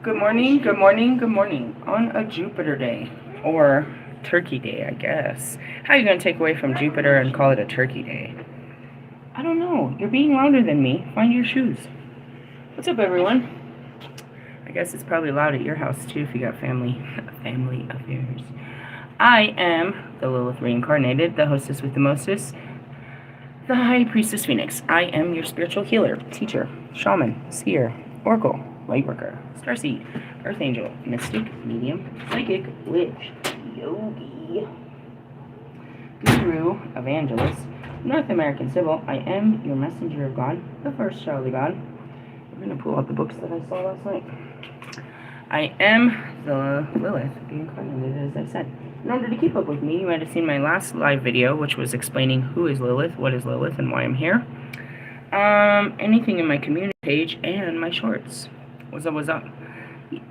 Good morning, good morning, good morning. On a Jupiter day, or Turkey Day, I guess. How are you going to take away from Jupiter and call it a Turkey Day? I don't know. You're being louder than me. Find your shoes. What's up, everyone? I guess it's probably loud at your house, too, if you got family affairs. I am the Lilith reincarnated, the hostess with the mostest, the High Priestess Phoenix. I am your spiritual healer, teacher, shaman, seer, oracle, lightworker, starseed, earth angel, mystic, medium, psychic, witch, yogi, guru, evangelist, North American civil. I am your messenger of God, the first child of God. We're going to pull out the books that I saw last night. I am the Lilith reincarnated, as I said. In order to keep up with me, you might have seen my last live video, which was explaining who is Lilith, what is Lilith, and why I'm here. Anything in my community page and my shorts. What's up, what's up?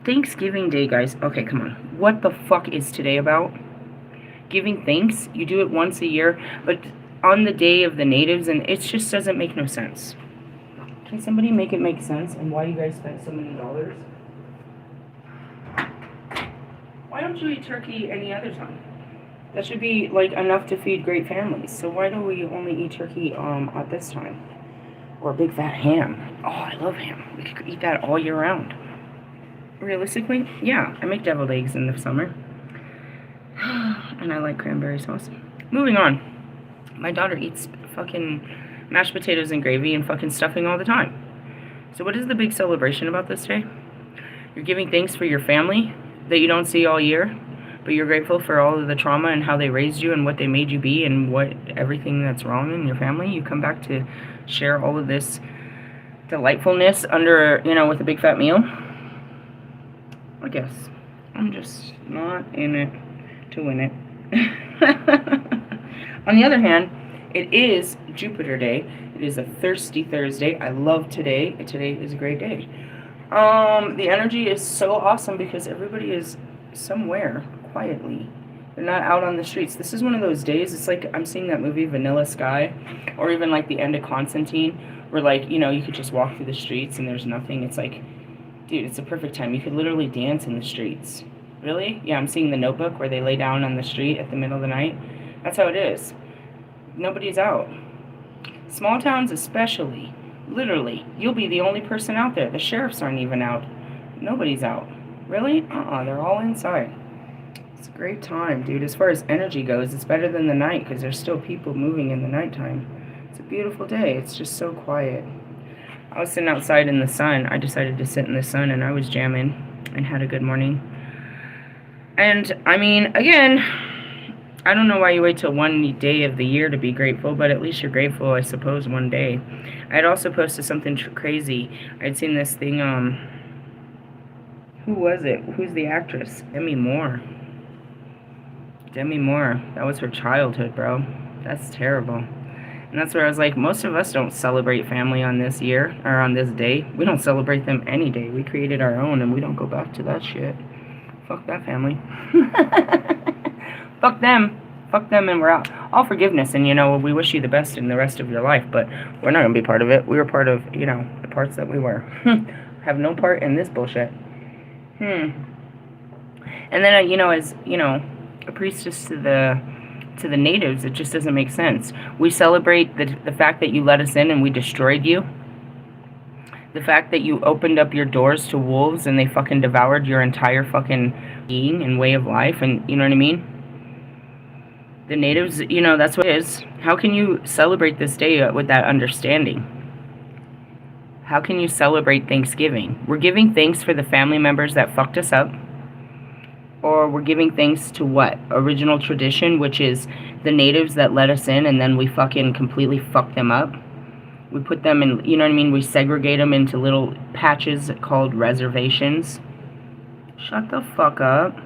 Thanksgiving Day, guys. Okay, come on. What the fuck is today about? Giving thanks? You do it once a year, but on the day of the natives, and it just doesn't make no sense. Can somebody make it make sense and why you guys spent so many dollars? Why don't you eat turkey any other time? That should be like enough to feed great families. So why do we only eat turkey at this time? Or a big fat ham. Oh, I love ham. We could eat that all year round. Realistically, yeah, I make deviled eggs in the summer. And I like cranberry sauce. Moving on. My daughter eats fucking mashed potatoes and gravy and fucking stuffing all the time. So what is the big celebration about this day? You're giving thanks for your family that you don't see all year, but you're grateful for all of the trauma and how they raised you and what they made you be and what everything that's wrong in your family. You come back to share all of this delightfulness under, with a big fat meal. I guess I'm just not in it to win it. On the other hand, it is Jupiter Day. It is a thirsty Thursday. I love today. Today is a great day. The energy is so awesome because everybody is somewhere quietly. They're not out on the streets. This is one of those days. It's like I'm seeing that movie Vanilla Sky, or even like the end of Constantine, where like, you could just walk through the streets and there's nothing. It's like, dude, it's a perfect time. You could literally dance in the streets. Really? Yeah, I'm seeing The Notebook where they lay down on the street at the middle of the night. That's how it is. Nobody's out. Small towns especially. Literally, you'll be the only person out there. The sheriffs aren't even out. Nobody's out. Really? They're all inside. It's a great time, dude. As far as energy goes, it's better than the night because there's still people moving in the nighttime. It's a beautiful day. It's just so quiet. I was sitting outside in the sun. I decided to sit in the sun and I was jamming and had a good morning. And, I mean, again, I don't know why you wait till one day of the year to be grateful, but at least you're grateful, I suppose, one day. I'd also posted something crazy. I'd seen this thing, who was it? Who's the actress? Demi Moore. Demi Moore. That was her childhood, bro. That's terrible. And that's where I was like, most of us don't celebrate family on this year, or on this day. We don't celebrate them any day. We created our own, and we don't go back to that shit. Fuck that family. Fuck them. Fuck them, and we're out. All forgiveness, and we wish you the best in the rest of your life, but we're not going to be part of it. We were part of, the parts that we were. Have no part in this bullshit. And then, as, a priestess to the natives, it just doesn't make sense. We celebrate the fact that you let us in and we destroyed you. The fact that you opened up your doors to wolves and they fucking devoured your entire fucking being and way of life, and you know what I mean? The natives, that's what it is. How can you celebrate this day with that understanding? How can you celebrate Thanksgiving? We're giving thanks for the family members that fucked us up. Or we're giving thanks to what? Original tradition, which is the natives that let us in and then we fucking completely fuck them up. We put them in, we segregate them into little patches called reservations. Shut the fuck up.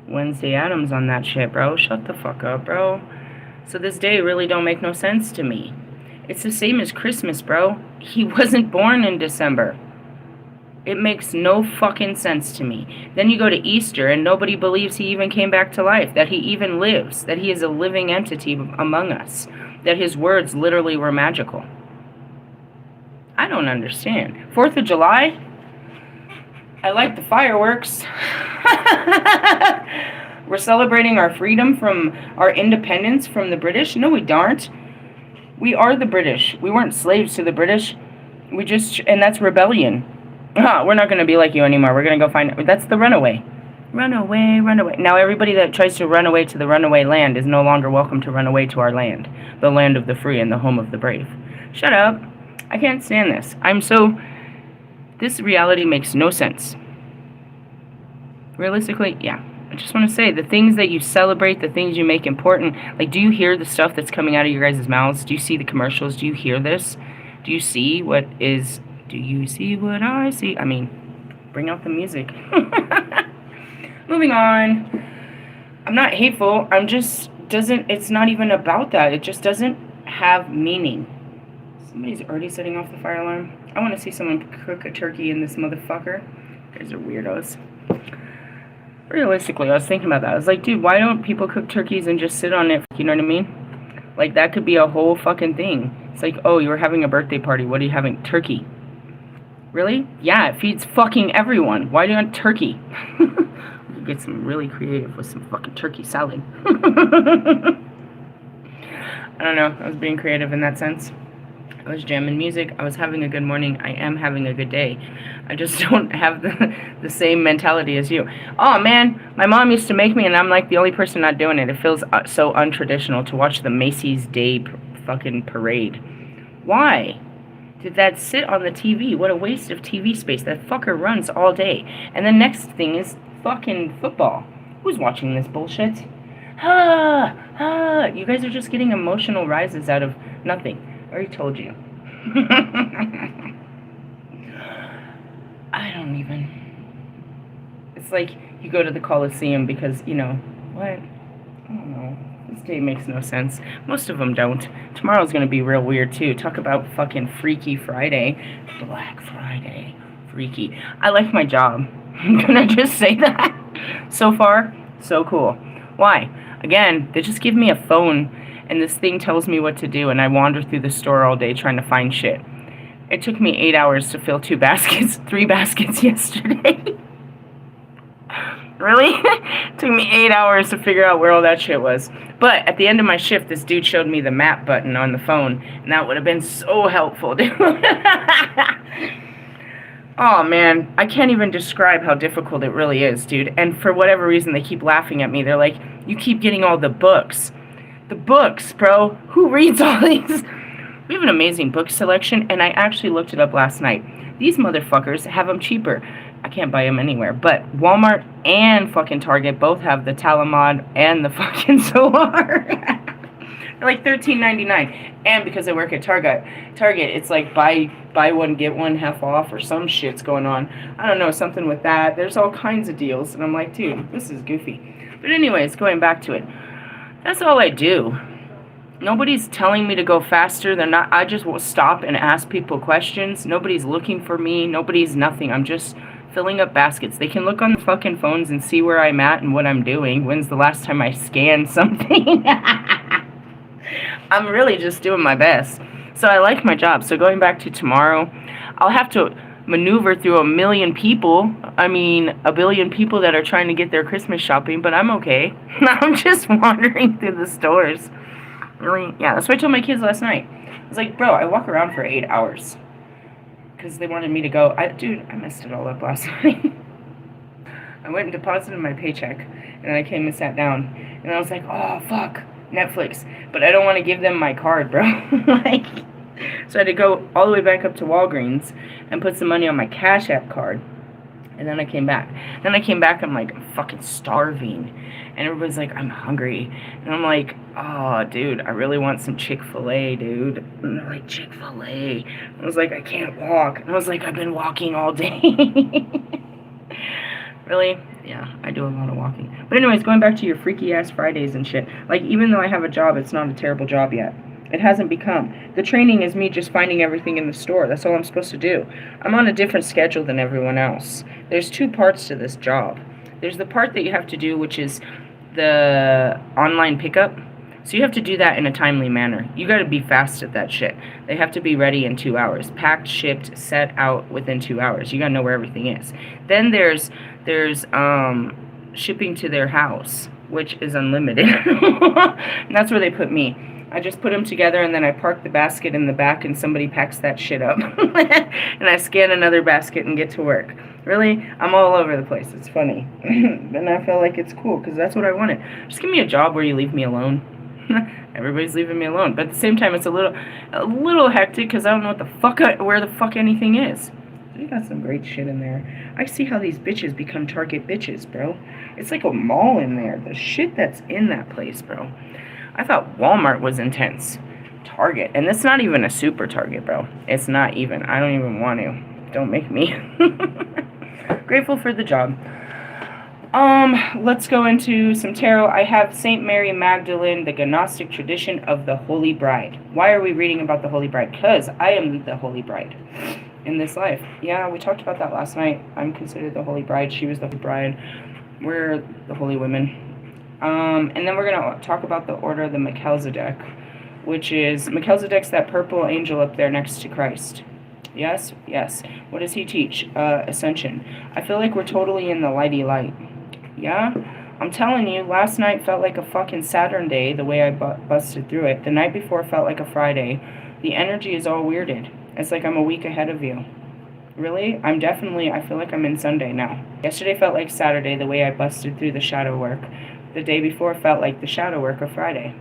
Wednesday Addams on that shit, bro. Shut the fuck up, bro. So this day really don't make no sense to me. It's the same as Christmas, bro. He wasn't born in December. It makes no fucking sense to me. Then you go to Easter and nobody believes he even came back to life, that he even lives, that he is a living entity among us, that his words literally were magical. I don't understand. 4th of July? I like the fireworks. We're celebrating our freedom from our independence from the British. No, we aren't. We are the British. We weren't slaves to the British. We just, and that's rebellion. We're not going to be like you anymore. We're going to go find, that's the runaway. Run away, run away. Now everybody that tries to run away to the runaway land is no longer welcome to run away to our land. The land of the free and the home of the brave. Shut up. I can't stand this. This reality makes no sense. Realistically, yeah. I just want to say, the things that you celebrate, the things you make important, like, do you hear the stuff that's coming out of your guys' mouths? Do you see the commercials? Do you hear this? Do you see what I see? I mean, bring out the music. Moving on. I'm not hateful. It's not even about that. It just doesn't have meaning. Somebody's already setting off the fire alarm. I want to see someone cook a turkey in this motherfucker. You guys are weirdos. Realistically, I was thinking about that. I was like, dude, why don't people cook turkeys and just sit on it? You know what I mean? Like, that could be a whole fucking thing. It's like, oh, you were having a birthday party. What are you having? Turkey. Really? Yeah, it feeds fucking everyone. Why do you want turkey? We could get some really creative with some fucking turkey salad. I don't know. I was being creative in that sense. I was jamming music. I was having a good morning. I am having a good day. I just don't have the same mentality as you. Oh, man, my mom used to make me, and I'm like the only person not doing it. It feels so untraditional to watch the Macy's Day fucking parade. Why did that sit on the TV? What a waste of TV space. That fucker runs all day. And the next thing is fucking football. Who's watching this bullshit? You guys are just getting emotional rises out of nothing. I already told you. I don't even. It's like you go to the Coliseum because, you know, what? I don't know. This day makes no sense. Most of them don't. Tomorrow's going to be real weird, too. Talk about fucking Freaky Friday. Black Friday. Freaky. I like my job. Can I just say that? So far, so cool. Why? Again, they just give me a phone and this thing tells me what to do, and I wander through the store all day trying to find shit. It took me 8 hours to fill 3 baskets yesterday. Really? It took me 8 hours to figure out where all that shit was. But at the end of my shift, this dude showed me the map button on the phone, and that would have been so helpful, dude. Oh, man, I can't even describe how difficult it really is, dude. And for whatever reason, they keep laughing at me. They're like, you keep getting all the books. The books, bro. Who reads all these? We have an amazing book selection, and I actually looked it up last night. These motherfuckers have them cheaper. I can't buy them anywhere, but Walmart and fucking Target both have the Talamod and the fucking Zohar. They're like $13.99. And because I work at Target, it's like buy one, get one half off or some shit's going on. I don't know, something with that. There's all kinds of deals, and I'm like, dude, this is goofy. But anyways, going back to it. That's all I do. Nobody's telling me to go faster. I just will stop and ask people questions. Nobody's looking for me. Nobody's nothing. I'm just filling up baskets. They can look on the fucking phones and see where I'm at and what I'm doing. When's the last time I scanned something? I'm really just doing my best. So I like my job. So going back to tomorrow, I'll have to maneuver through a million people. I mean, a billion people that are trying to get their Christmas shopping, but I'm okay. I'm just wandering through the stores. Really? Yeah, that's what I told my kids last night. I was like, bro, I walk around for 8 hours. Because they wanted me to go. Dude, I messed it all up last night. I went and deposited my paycheck, and I came and sat down. And I was like, oh, fuck, Netflix. But I don't want to give them my card, bro. So I had to go all the way back up to Walgreens and put some money on my Cash App card. And then I came back. I'm like, I'm fucking starving. And everybody's like, I'm hungry. And I'm like, oh, dude, I really want some Chick-fil-A, dude. And they're like, Chick-fil-A. I was like, I can't walk. And I was like, I've been walking all day. Really? Yeah, I do a lot of walking. But anyways, going back to your freaky-ass Fridays and shit. Like, even though I have a job, it's not a terrible job yet. It hasn't become. The training is me just finding everything in the store. That's all I'm supposed to do. I'm on a different schedule than everyone else. There's 2 parts to this job. There's the part that you have to do, which is the online pickup. So you have to do that in a timely manner. You got to be fast at that shit. They have to be ready in 2 hours. Packed, shipped, set out within 2 hours. You got to know where everything is. Then there's shipping to their house, which is unlimited. And that's where they put me. I just put them together, and then I park the basket in the back, and somebody packs that shit up. And I scan another basket and get to work. Really, I'm all over the place. It's funny. And I feel like it's cool, because that's what I wanted. Just give me a job where you leave me alone. Everybody's leaving me alone. But at the same time, it's a little hectic, because I don't know what the fuck, where the fuck anything is. They got some great shit in there. I see how these bitches become Target bitches, bro. It's like a mall in there. The shit that's in that place, bro. I thought Walmart was intense. Target. And it's not even a super Target, bro. It's not even. I don't even want to. Don't make me. Grateful for the job. Let's go into some tarot. I have Saint Mary Magdalene, the Gnostic tradition of the Holy Bride. Why are we reading about the Holy Bride? Because I am the Holy Bride in this life. Yeah, we talked about that last night. I'm considered the Holy Bride. She was the Holy Bride. We're the Holy Women. And then we're going to talk about the Order of the Melchizedek, which is, Melchizedek's that purple angel up there next to Christ. Yes? Yes. What does he teach? Ascension. I feel like we're totally in the lighty light. Yeah? I'm telling you, last night felt like a fucking Saturn day, the way I busted through it. The night before felt like a Friday. The energy is all weirded. It's like I'm a week ahead of you. Really? I feel like I'm in Sunday now. Yesterday felt like Saturday, the way I busted through the shadow work. The day before felt like the shadow work of Friday.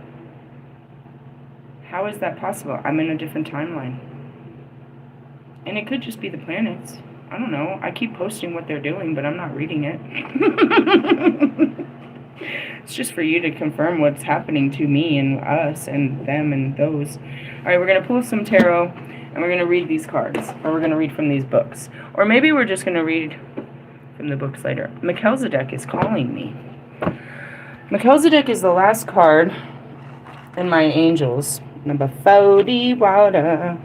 How is that possible? I'm in a different timeline. And it could just be the planets. I don't know. I keep posting what they're doing, but I'm not reading it. It's just for you to confirm what's happening to me and us and them and those. All right, we're going to pull some tarot, and we're going to read these cards. Or we're going to read from these books. Or maybe we're just going to read from the books later. Melchizedek is calling me. Melchizedek is the last card in my angels. Number 40 water.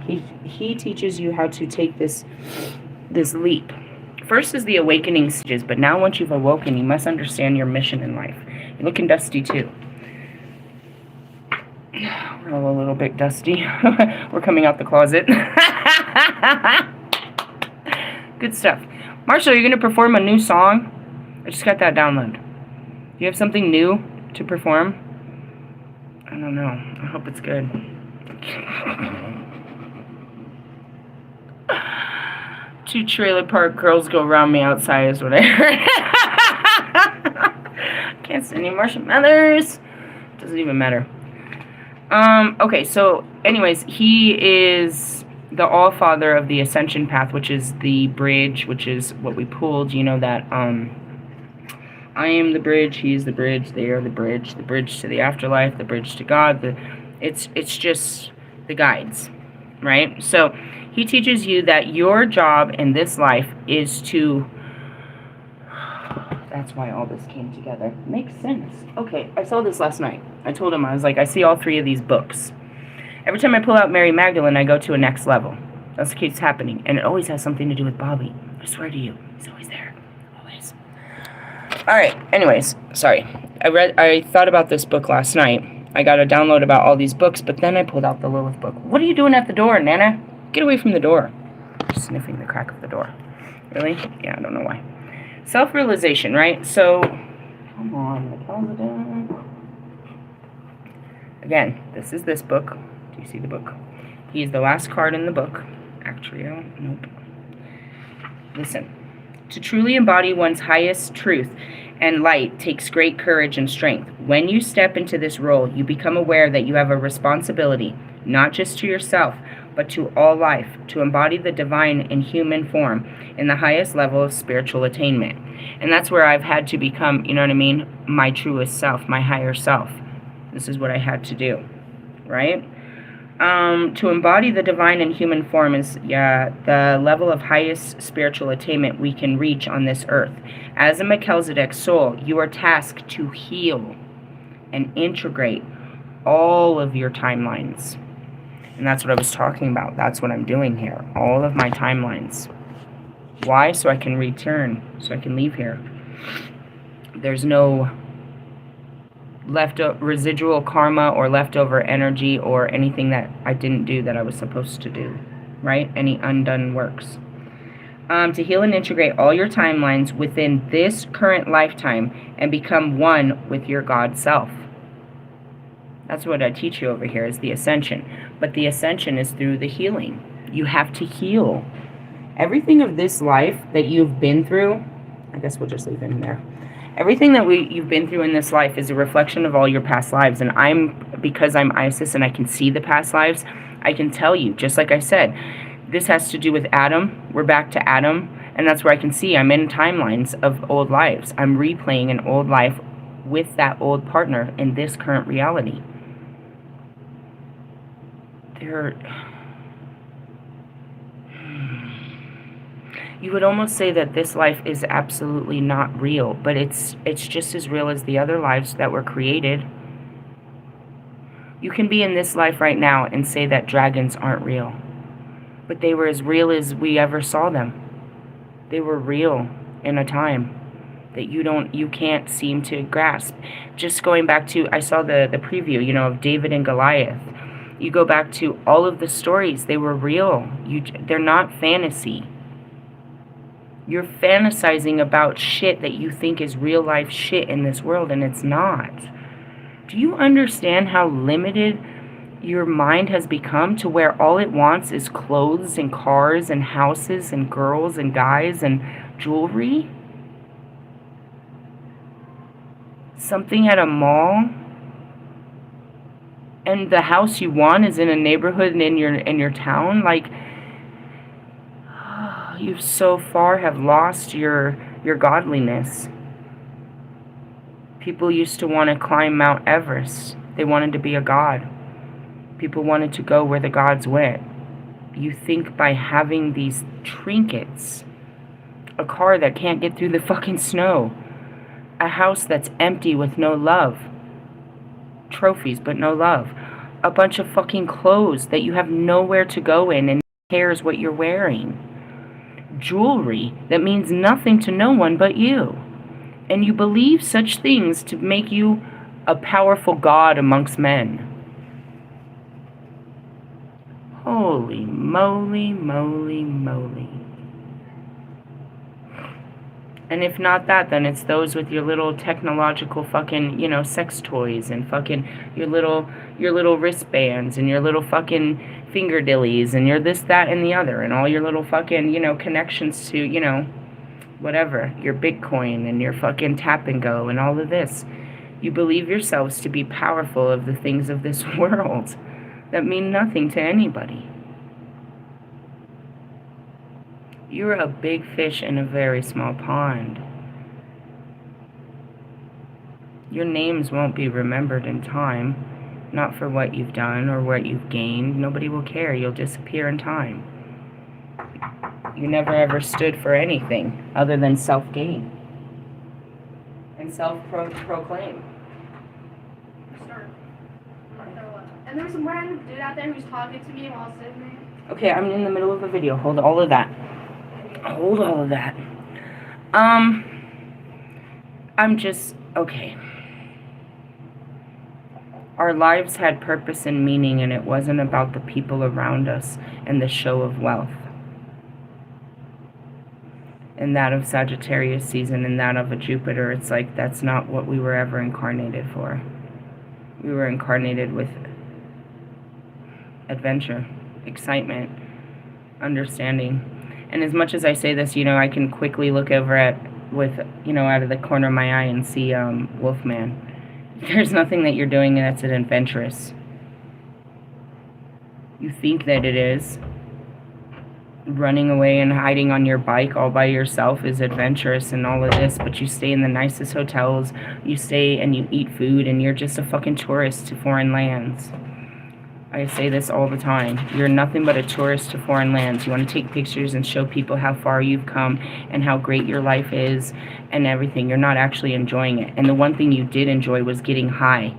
He teaches you how to take this leap. First is the awakening stages, but now once you've awoken, you must understand your mission in life. You're looking dusty too. We're all a little bit dusty. We're coming out the closet. Good stuff. Marshall, are you going to perform a new song? I just got that download. Do you have something new to perform? I don't know. I hope it's good. Two trailer park girls go around me outside is what I heard. Can't stand any marshmallows. Doesn't even matter. Okay, so anyways, he is the All-Father of the Ascension Path, which is the bridge, which is what we pulled. You know that, I am the bridge, he is the bridge, they are the bridge to the afterlife, the bridge to God. It's just the guides, right? So he teaches you that your job in this life is to... That's why all this came together. Makes sense. Okay, I saw this last night. I told him, I was like, I see all three of these books. Every time I pull out Mary Magdalene, I go to a next level. That's what keeps happening. And it always has something to do with Bobby. I swear to you, he's always there. Always. Alright, anyways, sorry. I thought about this book last night. I got a download about all these books, but then I pulled out the Lilith book. What are you doing at the door, Nana? Get away from the door. Just sniffing the crack of the door. Really? Yeah, I don't know why. Self-realization, right? So, come on, again, this is this book. Do you see the book? He's the last card in the book. Actually, nope. Listen. To truly embody one's highest truth and light takes great courage and strength. When you step into this role, you become aware that you have a responsibility, not just to yourself, but to all life, to embody the divine in human form in the highest level of spiritual attainment. And that's where I've had to become, you know what I mean, my truest self, my higher self. This is what I had to do, right? To embody the divine in human form is the level of highest spiritual attainment we can reach on this earth. As a Melchizedek soul, you are tasked to heal and integrate all of your timelines. And that's what I was talking about. That's what I'm doing here. All of my timelines. Why? So I can return. So I can leave here. There's no residual karma or leftover energy or anything that I didn't do that I was supposed to do, right? Any undone works. To heal and integrate all your timelines within this current lifetime and become one with your God self. That's what I teach you over here, is the ascension. But the ascension is through the healing. You have to heal. Everything of this life that you've been through, I guess we'll just leave it in there. Everything that you've been through in this life is a reflection of all your past lives. And because I'm Isis and I can see the past lives, I can tell you, just like I said, this has to do with Adam. We're back to Adam. And that's where I can see I'm in timelines of old lives. I'm replaying an old life with that old partner in this current reality. You would almost say that this life is absolutely not real, but it's just as real as the other lives that were created. You can be in this life right now and say that dragons aren't real, but they were as real as we ever saw them. They were real in a time that you can't seem to grasp. Just going back to, I saw the preview, you know, of David and Goliath. You go back to all of the stories, they were real. They're not fantasy. You're fantasizing about shit that you think is real life shit in this world, and it's not. Do you understand how limited your mind has become, to where all it wants is clothes and cars and houses and girls and guys and jewelry? Something at a mall? And the house you want is in a neighborhood and in your town? Like, you so far have lost your godliness. People used to want to climb Mount Everest. They wanted to be a god. People wanted to go where the gods went. You think by having these trinkets, a car that can't get through the fucking snow, a house that's empty with no love, trophies but no love, a bunch of fucking clothes that you have nowhere to go in and who cares what you're wearing, jewelry that means nothing to no one but you, and you believe such things to make you a powerful god amongst men. Holy moly, moly, moly. And if not that, then it's those with your little technological fucking, you know, sex toys and fucking your little wristbands and your little fucking finger dillies and your this, that, and the other, and all your little fucking, you know, connections to, you know, whatever, your Bitcoin and your fucking tap and go and all of this. You believe yourselves to be powerful of the things of this world that mean nothing to anybody. You're a big fish in a very small pond. Your names won't be remembered in time, not for what you've done or what you've gained. Nobody will care. You'll disappear in time. You never ever stood for anything other than self-gain and self-proclaim. And there's some random dude out there who's talking to me while sitting there. Okay, I'm in the middle of a video. Hold all of that. Hold all of that. I'm just, okay. Our lives had purpose and meaning, and it wasn't about the people around us and the show of wealth. And that of Sagittarius season and that of a Jupiter, it's like that's not what we were ever incarnated for. We were incarnated with adventure, excitement, understanding. And as much as I say this, you know, I can quickly look over you know, out of the corner of my eye and see Wolfman. There's nothing that you're doing that's adventurous. You think that it is. Running away and hiding on your bike all by yourself is adventurous and all of this, but you stay in the nicest hotels, you stay and you eat food, and you're just a fucking tourist to foreign lands. I say this all the time. You're nothing but a tourist to foreign lands. You want to take pictures and show people how far you've come and how great your life is and everything. You're not actually enjoying it. And the one thing you did enjoy was getting high.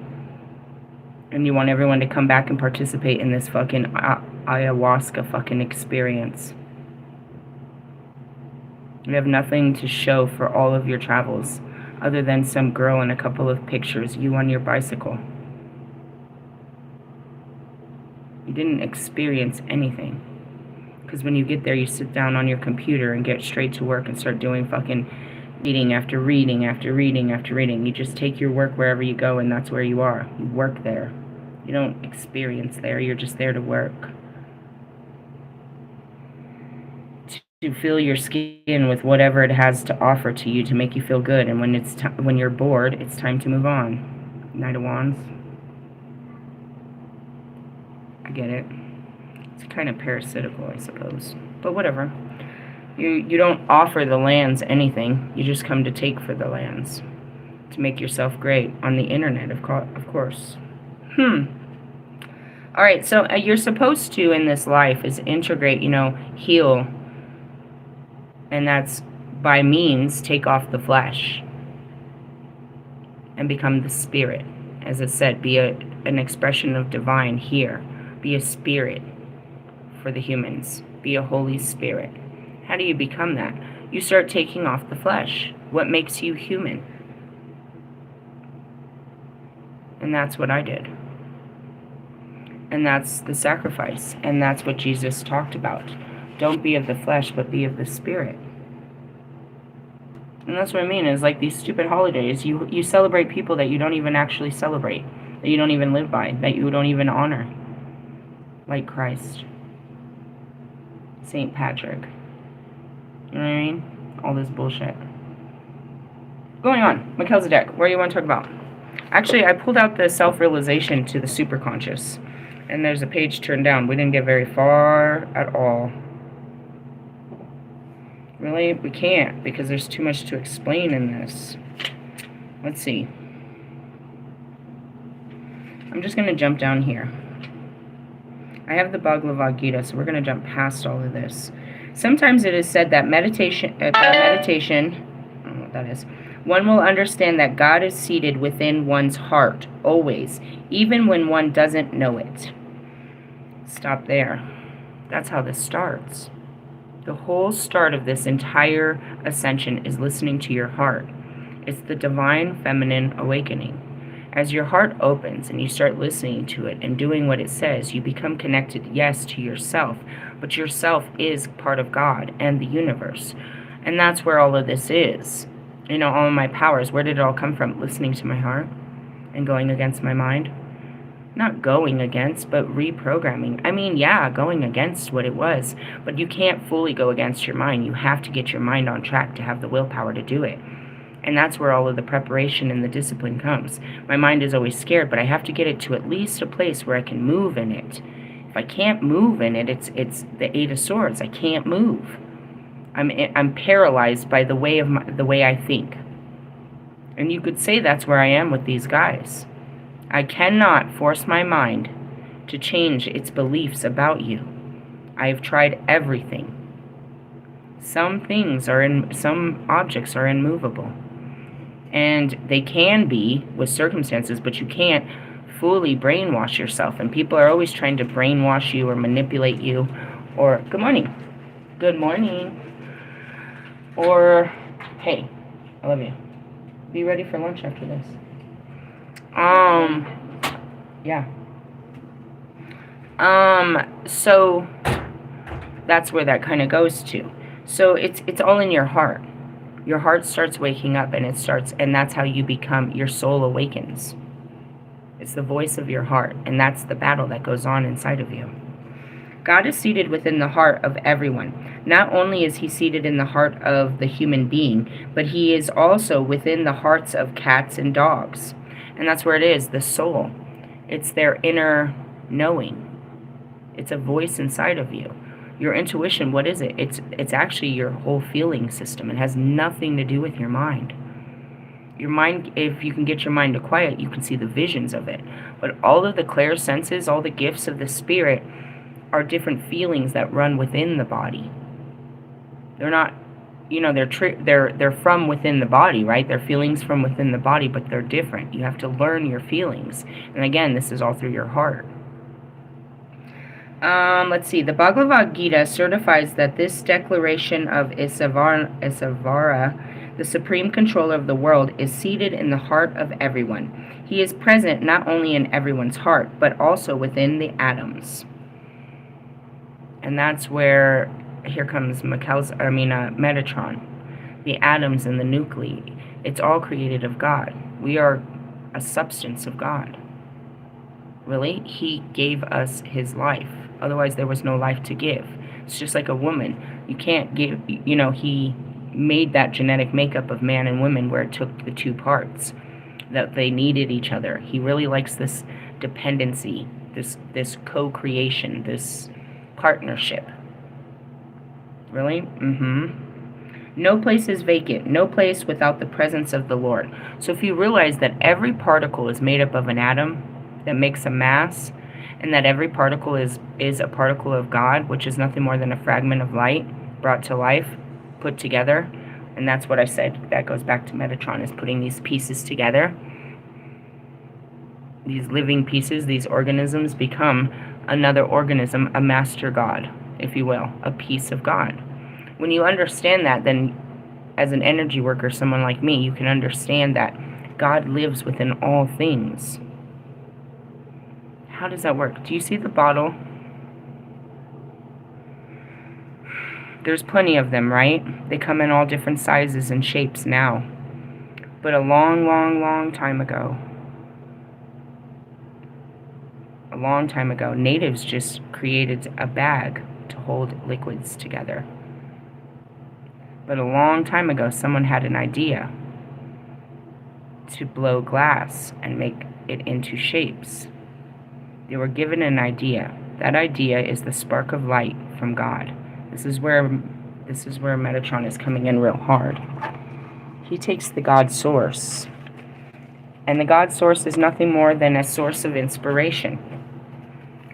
And you want everyone to come back and participate in this fucking ayahuasca fucking experience. You have nothing to show for all of your travels. other than some girl and a couple of pictures, you on your bicycle. You didn't experience anything. Because when you get there, you sit down on your computer and get straight to work and start doing fucking reading after reading after reading after reading. You just take your work wherever you go, and that's where you are. You work there. You don't experience there. You're just there to work. To fill your skin with whatever it has to offer to you to make you feel good. And when you're bored, it's time to move on. Knight of Wands. I get it. It's kind of parasitical, I suppose. But whatever. You don't offer the lands anything. You just come to take for the lands. To make yourself great. On the internet, of course. Alright, so you're supposed to, in this life, is integrate, heal. And that's, by means, take off the flesh. And become the spirit. As it said, be an expression of divine here. Be a spirit for the humans. Be a Holy Spirit. How do you become that? You start taking off the flesh. What makes you human? And that's what I did. And that's the sacrifice. And that's what Jesus talked about. Don't be of the flesh, but be of the spirit. And that's what I mean, is like these stupid holidays. You celebrate people that you don't even actually celebrate. That you don't even live by. That you don't even honor. Like Christ. St. Patrick. You know what I mean? All this bullshit. Going on. Melchizedek. What do you want to talk about? Actually, I pulled out the self-realization to the superconscious. And there's a page turned down. We didn't get very far at all. Really? We can't, because there's too much to explain in this. Let's see. I'm just going to jump down here. I have the Bhagavad Gita, so we're going to jump past all of this. Sometimes it is said that meditation, I don't know what that is, one will understand that God is seated within one's heart, always, even when one doesn't know it. Stop there. That's how this starts. The whole start of this entire ascension is listening to your heart. It's the divine feminine awakening. As your heart opens and you start listening to it and doing what it says, you become connected, yes, to yourself, but yourself is part of God and the universe. And that's where all of this is. All of my powers, where did it all come from? Listening to my heart and going against my mind. Not going against, but reprogramming. I mean, yeah, going against what it was, but you can't fully go against your mind. You have to get your mind on track to have the willpower to do it. And that's where all of the preparation and the discipline comes. My mind is always scared, but I have to get it to at least a place where I can move in it. If I can't move in it, it's the Eight of Swords. I can't move. I'm paralyzed by the way I think. And you could say that's where I am with these guys. I cannot force my mind to change its beliefs about you. I have tried everything. Some objects are immovable. And they can be with circumstances, but you can't fully brainwash yourself. And people are always trying to brainwash you or manipulate you. Or, good morning. Good morning. Or, hey, I love you. Be ready for lunch after this. Yeah. So that's where that kind of goes to. So it's all in your heart. Your heart starts waking up, and that's how you become, your soul awakens. It's the voice of your heart, and that's the battle that goes on inside of you. God is seated within the heart of everyone. Not only is he seated in the heart of the human being, but he is also within the hearts of cats and dogs. And that's where it is, the soul. It's their inner knowing. It's a voice inside of you. Your intuition, what is it? It's actually your whole feeling system. It has nothing to do with your mind. Your mind, if you can get your mind to quiet, you can see the visions of it. But all of the clair senses, all the gifts of the spirit are different feelings that run within the body. They're not, they're from within the body, right? They're feelings from within the body, but they're different. You have to learn your feelings. And again, this is all through your heart. Let's see. The Bhagavad Gita certifies that this declaration of Isavara, The supreme controller of the world is seated in the heart of everyone. He is present not only in everyone's heart, but also within the atoms. And that's where, here comes Metatron. The atoms and the nuclei. It's all created of God. We are a substance of God. Really? He gave us his life. Otherwise, there was no life to give. It's just like a woman. You can't give, he made that genetic makeup of man and woman where it took the two parts, that they needed each other. He really likes this dependency, this co-creation, this partnership. Really? No place is vacant, no place without the presence of the Lord. So if you realize that every particle is made up of an atom that makes a mass, and that every particle is a particle of God, which is nothing more than a fragment of light brought to life, put together, and that's what I said, that goes back to Metatron, is putting these pieces together. These living pieces, these organisms, become another organism, a master God, if you will, a piece of God. When you understand that, then as an energy worker, someone like me, you can understand that God lives within all things. How does that work? Do you see the bottle? There's plenty of them, right? They come in all different sizes and shapes now. But a long, long, long time ago, natives just created a bag to hold liquids together. But a long time ago, someone had an idea to blow glass and make it into shapes. They were given an idea. That idea is the spark of light from God. This is where Metatron is coming in real hard. He takes the God source. And the God source is nothing more than a source of inspiration.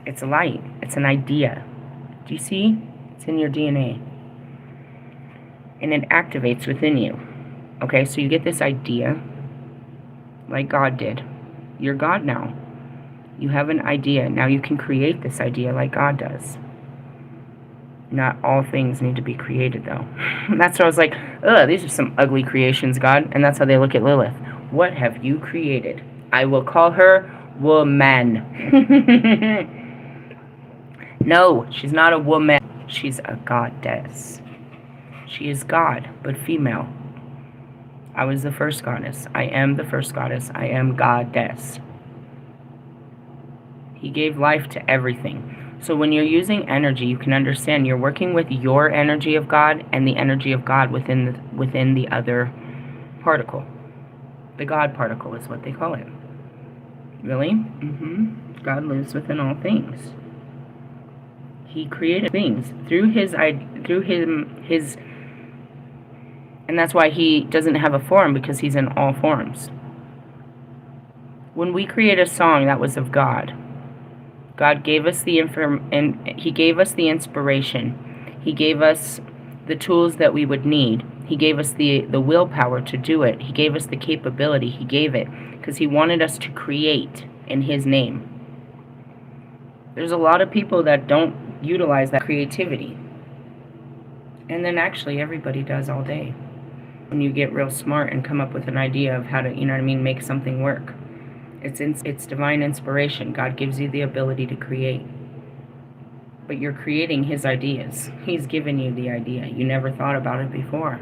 It's light. It's an idea. Do you see? It's in your DNA. And it activates within you. Okay, so you get this idea like God did. You're God now. You have an idea. Now you can create this idea like God does. Not all things need to be created, though. That's why I was like, ugh, these are some ugly creations, God. And that's how they look at Lilith. What have you created? I will call her woman. No, she's not a woman. She's a goddess. She is God, but female. I was the first goddess. I am the first goddess. I am goddess. He gave life to everything. So when you're using energy, you can understand you're working with your energy of God and the energy of God within the other particle. The God particle is what they call it. Really? God lives within all things. He created things through his, and that's why he doesn't have a form, because he's in all forms. When we create a song that was of God, God gave us He gave us the inspiration. He gave us the tools that we would need. He gave us the willpower to do it. He gave us the capability. He gave it because he wanted us to create in his name. There's a lot of people that don't utilize that creativity. And then actually everybody does all day. When you get real smart and come up with an idea of how to, make something work. It's divine inspiration. God gives you the ability to create. But you're creating his ideas. He's given you the idea. You never thought about it before.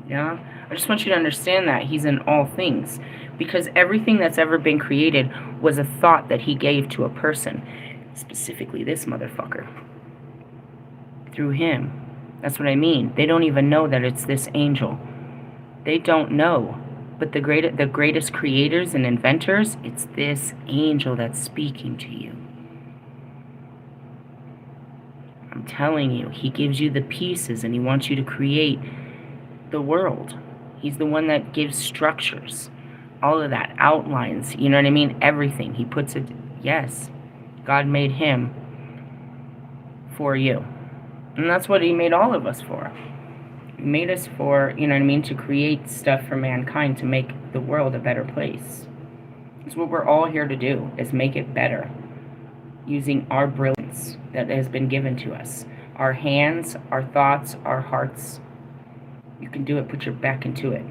Yeah? I just want you to understand that he's in all things. Because everything that's ever been created was a thought that he gave to a person. Specifically this motherfucker. Through him. That's what I mean. They don't even know that it's this angel. They don't know. But the greatest creators and inventors, it's this angel that's speaking to you. I'm telling you, he gives you the pieces and he wants you to create the world. He's the one that gives structures. All of that, outlines, you know what I mean? Everything. He puts it, yes. God made him for you. And that's what he made all of us for. He made us for, to create stuff for mankind, to make the world a better place. It's what we're all here to do, is make it better. Using our brilliance that has been given to us. Our hands, our thoughts, our hearts. You can do it. Put your back into it.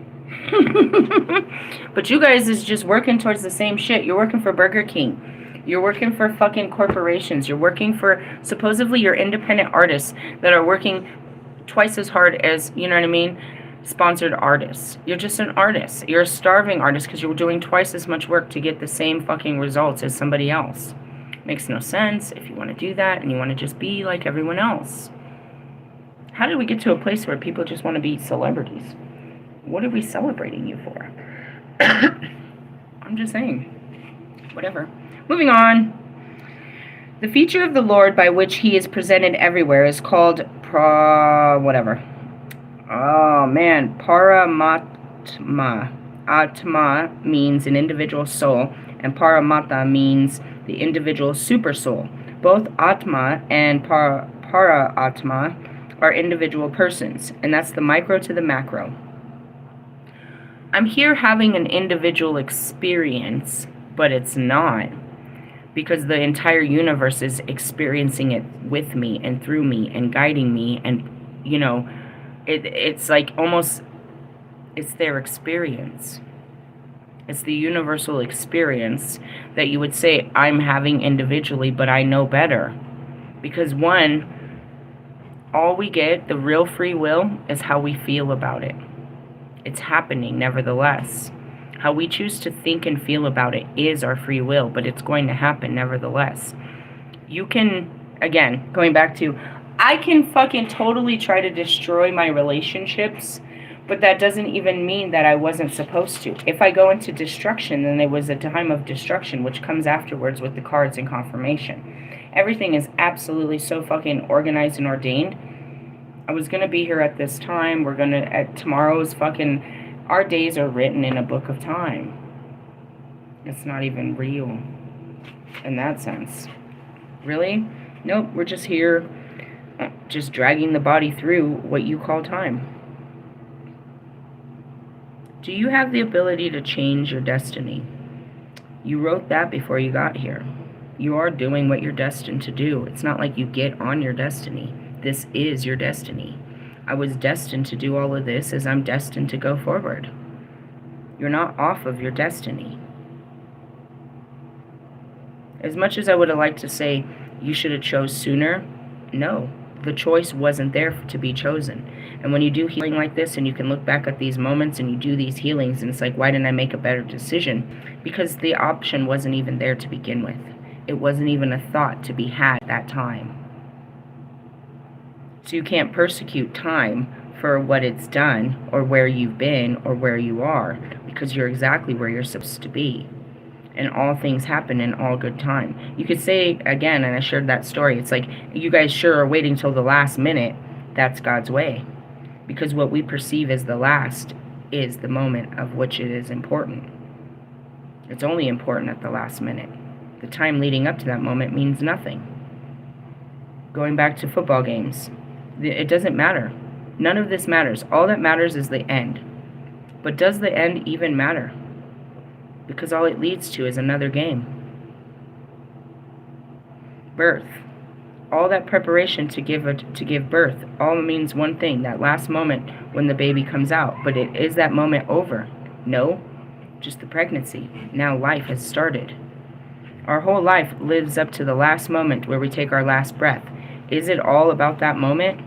But you guys is just working towards the same shit. You're working for Burger King. You're working for fucking corporations. You're working for supposedly your independent artists that are working twice as hard as, you know what I mean, sponsored artists. You're just an artist. You're a starving artist because you're doing twice as much work to get the same fucking results as somebody else. Makes no sense if you want to do that and you want to just be like everyone else. How did we get to a place where people just want to be celebrities? What are we celebrating you for? I'm just saying. Whatever. Moving on. The feature of the Lord by which he is presented everywhere is called whatever. Oh man, Paramatma. Atma means an individual soul, and Paramata means the individual super soul. Both Atma and Para-Atma are individual persons, and that's the micro to the macro. I'm here having an individual experience, but it's not, because the entire universe is experiencing it with me and through me and guiding me, and you know, it's like almost, it's their experience. It's the universal experience that you would say I'm having individually, but I know better. Because one, all we get, the real free will, is how we feel about it. It's happening nevertheless. How we choose to think and feel about it is our free will, but it's going to happen nevertheless. You can, again, going back to, I can fucking totally try to destroy my relationships, but that doesn't even mean that I wasn't supposed to. If I go into destruction, then there was a time of destruction, which comes afterwards with the cards and confirmation. Everything is absolutely so fucking organized and ordained. I was going to be here at this time. We're going to, at tomorrow's fucking, our days are written in a book of time. It's not even real in that sense. Really? Nope, we're just here, just dragging the body through what you call time. Do you have the ability to change your destiny? You wrote that before you got here. You are doing what you're destined to do. It's not like you get on your destiny. This is your destiny. I was destined to do all of this as I'm destined to go forward. You're not off of your destiny. As much as I would have liked to say you should have chose sooner, no. The choice wasn't there to be chosen. And when you do healing like this and you can look back at these moments and you do these healings and it's like, why didn't I make a better decision? Because the option wasn't even there to begin with. It wasn't even a thought to be had at that time. So you can't persecute time for what it's done or where you've been or where you are, because you're exactly where you're supposed to be. And all things happen in all good time. You could say, again, and I shared that story, it's like, you guys sure are waiting till the last minute. That's God's way. Because what we perceive as the last is the moment of which it is important. It's only important at the last minute. The time leading up to that moment means nothing. Going back to football games, it doesn't matter. None of this matters. All that matters is the end. But does the end even matter? Because all it leads to is another game. Birth. All that preparation to give birth all means one thing, that last moment when the baby comes out. But is that moment over? No, just the pregnancy. Now life has started. Our whole life lives up to the last moment where we take our last breath. Is it all about that moment?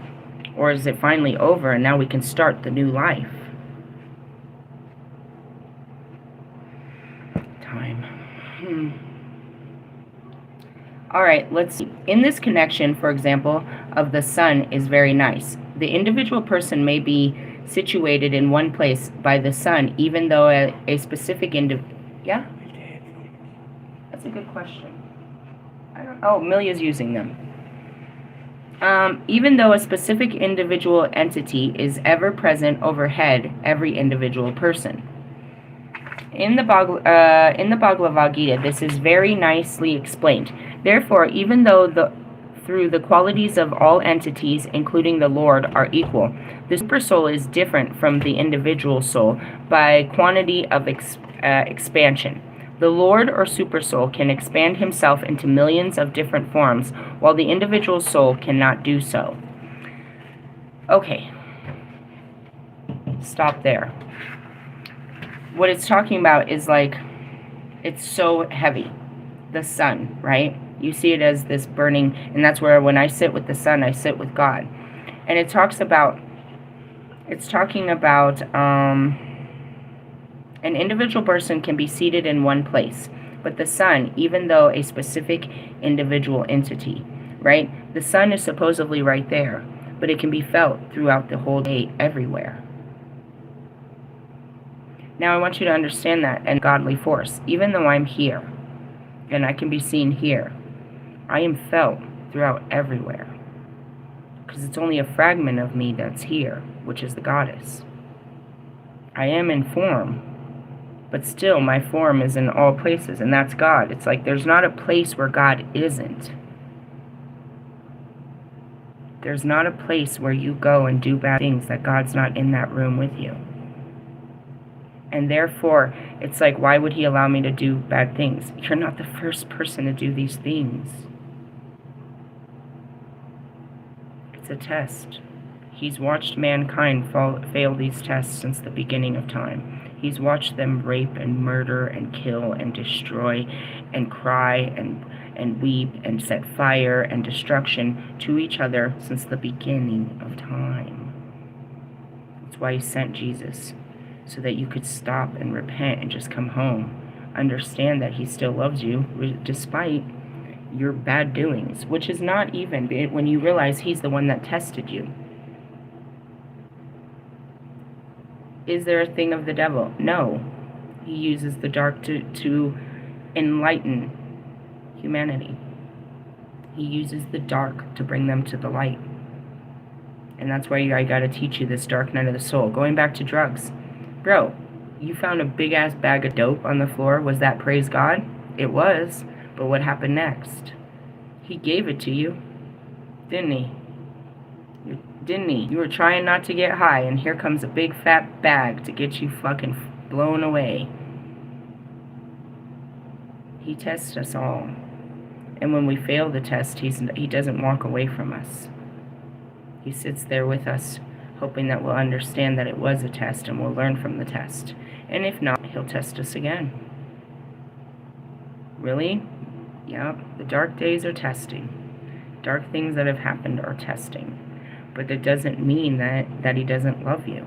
Or is it finally over and now we can start the new life? Alright, let's see. In this connection, for example, of the sun is very nice. The individual person may be situated in one place by the sun, even though a specific Yeah? That's a good question. Milia's using them. Even though a specific individual entity is ever present overhead every individual person. In the Bhagavad Gita, this is very nicely explained. Therefore, even though through the qualities of all entities, including the Lord, are equal, the super soul is different from the individual soul by quantity of expansion. The Lord or super soul can expand himself into millions of different forms, while the individual soul cannot do so. Okay. stop there. What it's talking about is like, it's so heavy. The sun, right? You see it as this burning, and that's where when I sit with the sun, I sit with God. And it's talking about an individual person can be seated in one place, but the sun, even though a specific individual entity, right? The sun is supposedly right there, but it can be felt throughout the whole day everywhere. Now I want you to understand that, and godly force, even though I'm here, and I can be seen here, I am felt throughout everywhere. Because it's only a fragment of me that's here, which is the goddess. I am in form, but still my form is in all places, and that's God. It's like there's not a place where God isn't. There's not a place where you go and do bad things that God's not in that room with you. And therefore, it's like, why would he allow me to do bad things? You're not the first person to do these things. It's a test. He's watched mankind fail these tests since the beginning of time. He's watched them rape and murder and kill and destroy and cry and weep and set fire and destruction to each other since the beginning of time. That's why he sent Jesus, so that you could stop and repent and just come home. Understand that he still loves you despite your bad doings, which is not even when you realize he's the one that tested you. Is there a thing of the devil? No. He uses the dark to enlighten humanity. He uses the dark to bring them to the light. And that's why I gotta teach you this dark night of the soul. Going back to drugs. Bro, you found a big-ass bag of dope on the floor. Was that praise God? It was. But what happened next? He gave it to you, didn't he? Didn't he? You were trying not to get high, and here comes a big fat bag to get you fucking blown away. He tests us all. And when we fail the test, he doesn't walk away from us. He sits there with us, hoping that we'll understand that it was a test and we'll learn from the test. And if not, he'll test us again. Really? Yeah, the dark days are testing. Dark things that have happened are testing. But it doesn't mean that he doesn't love you.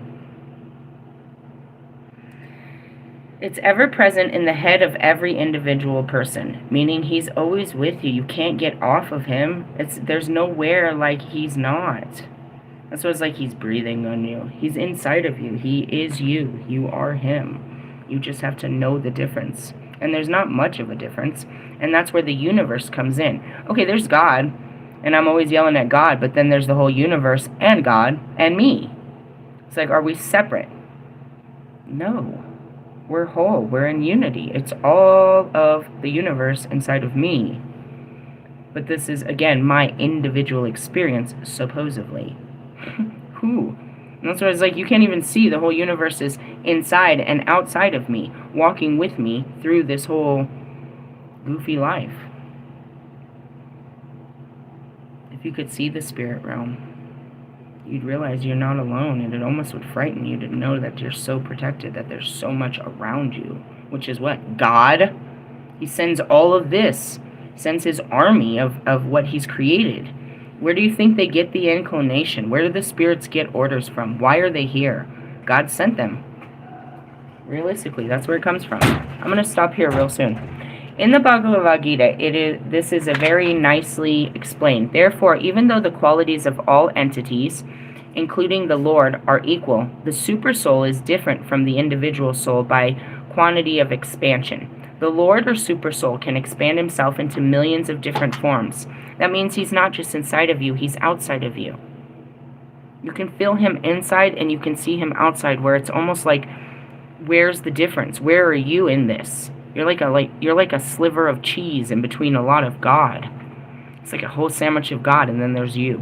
It's ever present in the head of every individual person, meaning he's always with you. You can't get off of him. There's nowhere like he's not. That's why it's like he's breathing on you. He's inside of you. He is you. You are him. You just have to know the difference. And there's not much of a difference. And that's where the universe comes in. Okay, there's God, and I'm always yelling at God, but then there's the whole universe and God and me. It's like, are we separate? No. We're whole. We're in unity. It's all of the universe inside of me. But this is, again, my individual experience, supposedly. Who? And that's why it's like, you can't even see the whole universe is inside and outside of me, walking with me through this whole goofy life. If you could see the spirit realm, you'd realize you're not alone, and it almost would frighten you to know that you're so protected, that there's so much around you, which is what? God. He sends all of this, sends his army of what he's created. Where do you think they get the inclination? Where do the spirits get orders from? Why are they here? God sent them. Realistically, that's where it comes from. I'm going to stop here real soon. In the Bhagavad Gita, this is a very nicely explained. Therefore, even though the qualities of all entities, including the Lord, are equal, the supersoul is different from the individual soul by quantity of expansion. The Lord or supersoul can expand himself into millions of different forms. That means he's not just inside of you, he's outside of you. You can feel him inside and you can see him outside, where it's almost like, where's the difference? Where are you in this? You're like a sliver of cheese in between a lot of God. It's like a whole sandwich of God, and then there's you.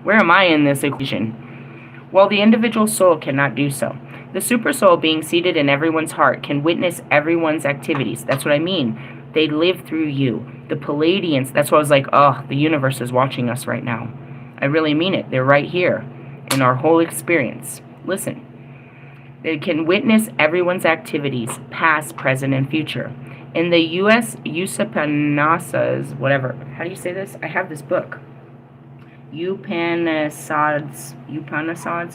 Where am I in this equation? Well, the individual soul cannot do so. The supersoul, being seated in everyone's heart, can witness everyone's activities. That's what I mean. They live through you. The Palladians, that's why I was like, oh, the universe is watching us right now. I really mean it. They're right here in our whole experience. Listen. It can witness everyone's activities, past, present, and future. In the U.S. Upanishads, whatever. How do you say this? I have this book. Upanishads,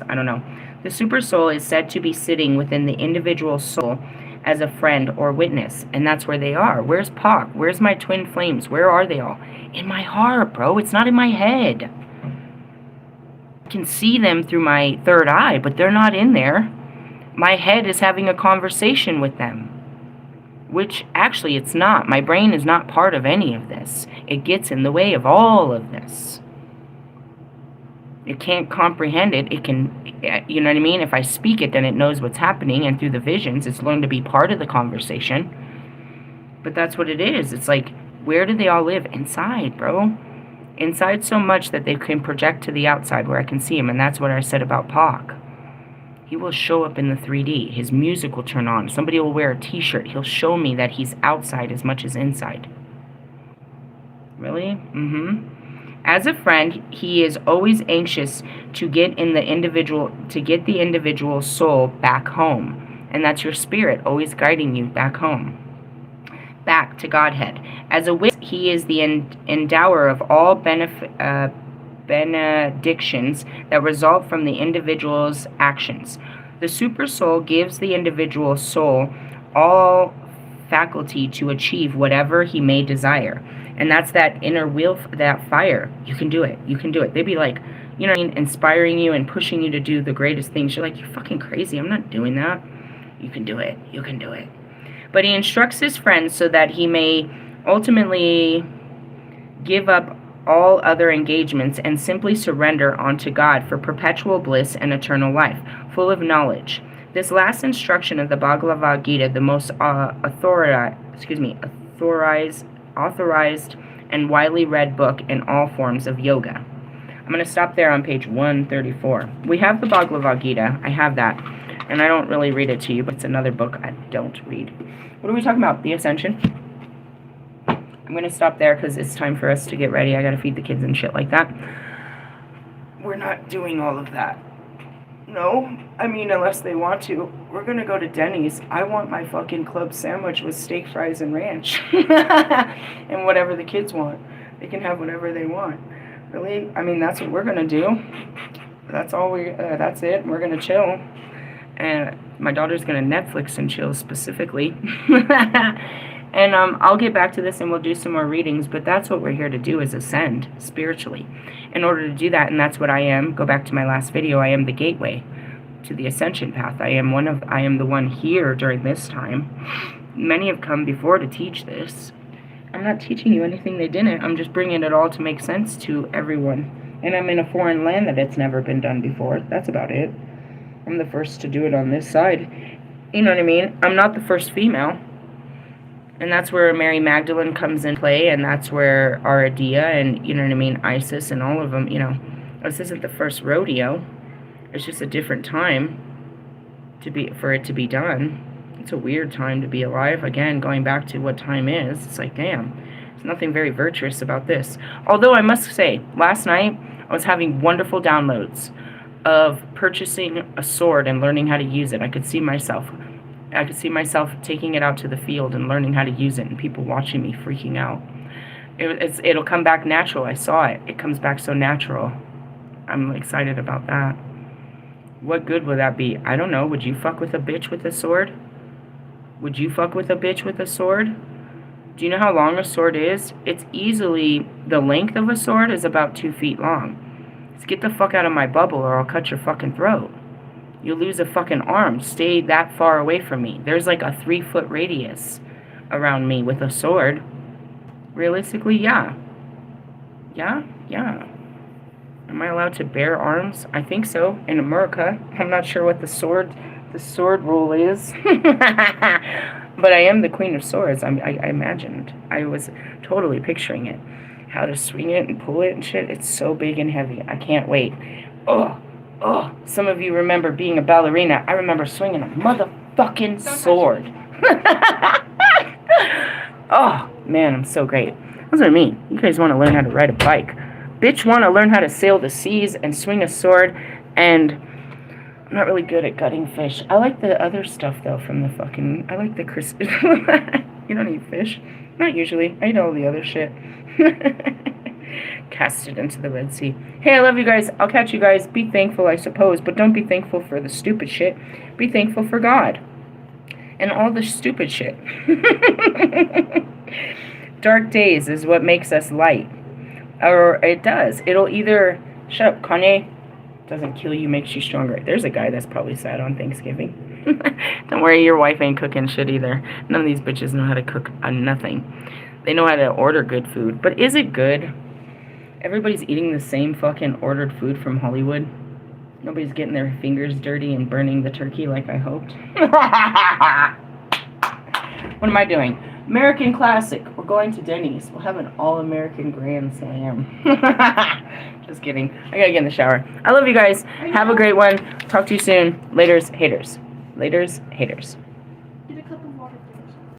I don't know. The super soul is said to be sitting within the individual soul as a friend or witness, and that's where they are. Where's Pac? Where's my twin flames? Where are they all? In my heart, bro. It's not in my head. I can see them through my third eye, but they're not in there. My head is having a conversation with them, which actually it's not. My brain is not part of any of this. It gets in the way of all of this. It can't comprehend it. It can, you know what I mean? If I speak it, then it knows what's happening, and through the visions, it's learned to be part of the conversation. But that's what it is. It's like, where do they all live? Inside, bro. Inside so much that they can project to the outside where I can see him, and that's what I said about Pac. He will show up in the 3D. His music will turn on. Somebody will wear a t-shirt. He'll show me that he's outside as much as inside. Really? As a friend, he is always anxious to get the individual soul back home. And that's your spirit always guiding you back home. Back to Godhead. As a witness, he is the endower of all benedictions that result from the individual's actions. The super soul gives the individual soul all faculty to achieve whatever he may desire. And that's that inner will, that fire. You can do it. You can do it. They'd be like, you know what I mean, inspiring you and pushing you to do the greatest things. You're like, you're fucking crazy. I'm not doing that. You can do it. You can do it. But he instructs his friends so that he may ultimately give up all other engagements and simply surrender unto God for perpetual bliss and eternal life, full of knowledge. This last instruction of the Bhagavad Gita, the most authorized and widely read book in all forms of yoga. I'm going to stop there on page 134. We have the Bhagavad Gita. I have that. And I don't really read it to you, but it's another book I don't read. What are we talking about? The ascension? I'm going to stop there because it's time for us to get ready. I got to feed the kids and shit like that. We're not doing all of that. No, I mean, unless they want to. We're going to go to Denny's. I want my fucking club sandwich with steak, fries, and ranch. And whatever the kids want. They can have whatever they want. Really? I mean, that's what we're going to do. That's all that's it. We're going to chill. And my daughter's going to Netflix and chill specifically. And I'll get back to this and we'll do some more readings, but that's what we're here to do, is ascend spiritually. In order to do that, and that's what I am, go back to my last video, I am the gateway to the ascension path. I am the one here during this time. Many have come before to teach this. I'm not teaching you anything they didn't. I'm just bringing it all to make sense to everyone. And I'm in a foreign land that it's never been done before. That's about it. I'm the first to do it on this side. You know what I mean? I'm not the first female. And that's where Mary Magdalene comes in play, and that's where Aradia and, you know what I mean, Isis and all of them, you know. This isn't the first rodeo. It's just a different time for it to be done. It's a weird time to be alive. Again, going back to what time is, it's like, damn, there's nothing very virtuous about this. Although I must say, last night I was having wonderful downloads of purchasing a sword and learning how to use it. I could see myself taking it out to the field and learning how to use it, and people watching me freaking out. It'll come back natural. I saw it. It comes back so natural. I'm excited about that. What good would that be? I don't know. Would you fuck with a bitch with a sword? Would you fuck with a bitch with a sword? Do you know how long a sword is? It's easily, the length of a sword is about 2 feet long. Just get the fuck out of my bubble or I'll cut your fucking throat. You'll lose a fucking arm. Stay that far away from me. There's like a 3-foot radius around me with a sword. Realistically, yeah. Yeah? Yeah. Am I allowed to bear arms? I think so. In America. I'm not sure what the sword rule is. But I am the Queen of Swords. I imagined. I was totally picturing it. How to swing it and pull it and shit. It's so big and heavy. I can't wait. Oh, some of you remember being a ballerina. I remember swinging a motherfucking sword. Oh, man, I'm so great. That's what I mean. You guys want to learn how to ride a bike. Bitch want to learn how to sail the seas and swing a sword and I'm not really good at gutting fish. I like the other stuff, though, from the fucking... I like the crisp... You don't eat fish. Not usually. I eat all the other shit. Cast it into the Red Sea. Hey, I love you guys. I'll catch you guys. Be thankful, I suppose, but don't be thankful for the stupid shit. Be thankful for God. And all the stupid shit. Dark days is what makes us light. Or it does. It'll either... Shut up, Kanye. Doesn't kill you, makes you stronger. There's a guy that's probably sad on Thanksgiving. Don't worry, your wife ain't cooking shit either. None of these bitches know how to cook nothing. They know how to order good food. But is it good? Everybody's eating the same fucking ordered food from Hollywood. Nobody's getting their fingers dirty and burning the turkey like I hoped. What am I doing? American Classic. We're going to Denny's. We'll have an all-American Grand Slam. Just kidding. I gotta get in the shower. I love you guys. Have a great one. Talk to you soon. Laters, haters. Laters, haters.